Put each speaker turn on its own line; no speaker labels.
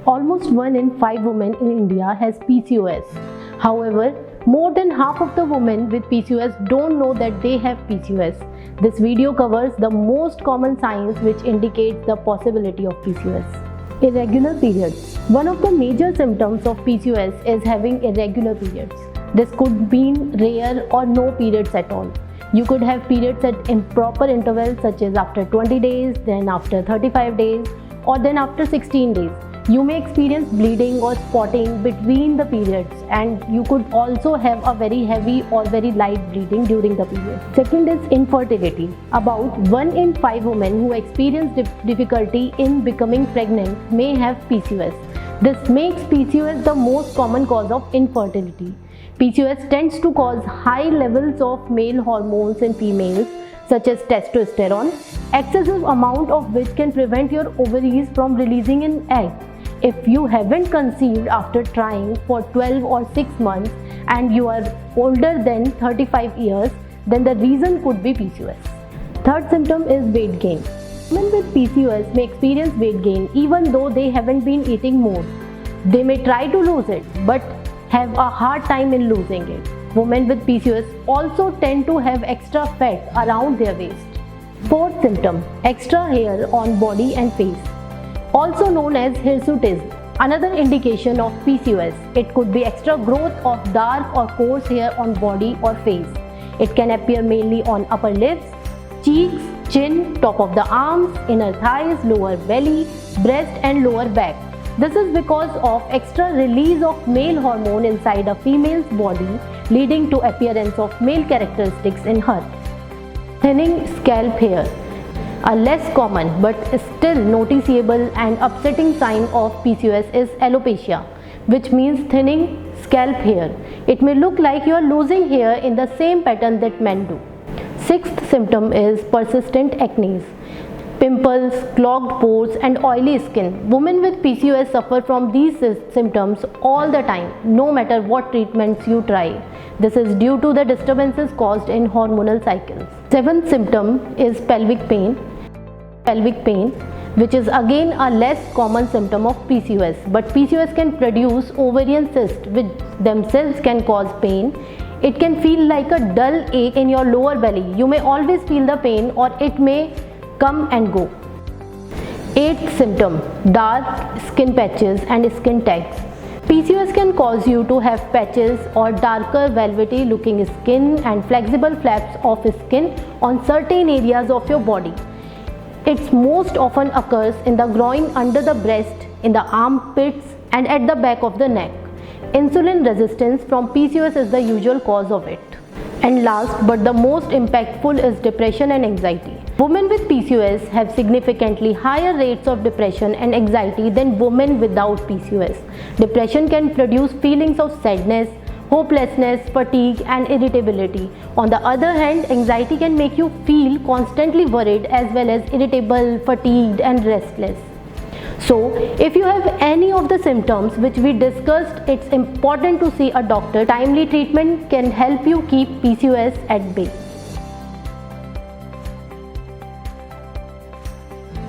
Almost 1 in 5 women in India has PCOS. However, more than half of the women with PCOS don't know that they have PCOS. This video covers the most common signs which indicate the possibility of PCOS. Irregular periods. One of the major symptoms of PCOS is having irregular periods. This could mean rare or no periods at all. You could have periods at improper intervals such as after 20 days, then after 35 days, or then after 16 days. You may experience bleeding or spotting between the periods, and you could also have a very heavy or very light bleeding during the period. Second is infertility. About 1 in 5 women who experience difficulty in becoming pregnant may have PCOS. This makes PCOS the most common cause of infertility. PCOS tends to cause high levels of male hormones in females such as testosterone, excessive amount of which can prevent your ovaries from releasing an egg. If you haven't conceived after trying for 12 or 6 months and you are older than 35 years, then the reason could be PCOS. Third symptom is weight gain. Women with PCOS may experience weight gain even though they haven't been eating more. They may try to lose it but have a hard time in losing it. Women with PCOS also tend to have extra fat around their waist. Fourth symptom, extra hair on body and face, also known as hirsutism. Another indication of PCOS. It could be extra growth of dark or coarse hair on body or face. It can appear mainly on upper lips, cheeks, chin, top of the arms, inner thighs, lower belly, breast and lower back. This is because of extra release of male hormone inside a female's body, leading to appearance of male characteristics in her. Thinning scalp hair. A less common but still noticeable and upsetting sign of PCOS is alopecia, which means thinning scalp hair. It may look like you are losing hair in the same pattern that men do. Sixth symptom is persistent acne. Pimples, clogged pores and oily skin. Women with PCOS suffer from these symptoms all the time, no matter what treatments you try. This is due to the disturbances caused in hormonal cycles. Seventh symptom is pelvic pain. Pelvic pain, which is again a less common symptom of PCOS, but PCOS can produce ovarian cysts which themselves can cause pain. It can feel like a dull ache in your lower belly. You may always feel the pain or it may come and go. Eighth symptom, dark skin patches and skin tags. PCOS can cause you to have patches or darker velvety looking skin and flexible flaps of skin on certain areas of your body. It most often occurs in the groin, under the breast, in the armpits and at the back of the neck. Insulin resistance from PCOS is the usual cause of it. And last but the most impactful is depression and anxiety. Women with PCOS have significantly higher rates of depression and anxiety than women without PCOS. Depression can produce feelings of sadness, hopelessness, fatigue and irritability. On the other hand, anxiety can make you feel constantly worried as well as irritable, fatigued and restless. So, if you have any of the symptoms which we discussed, it's important to see a doctor. Timely treatment can help you keep PCOS at bay.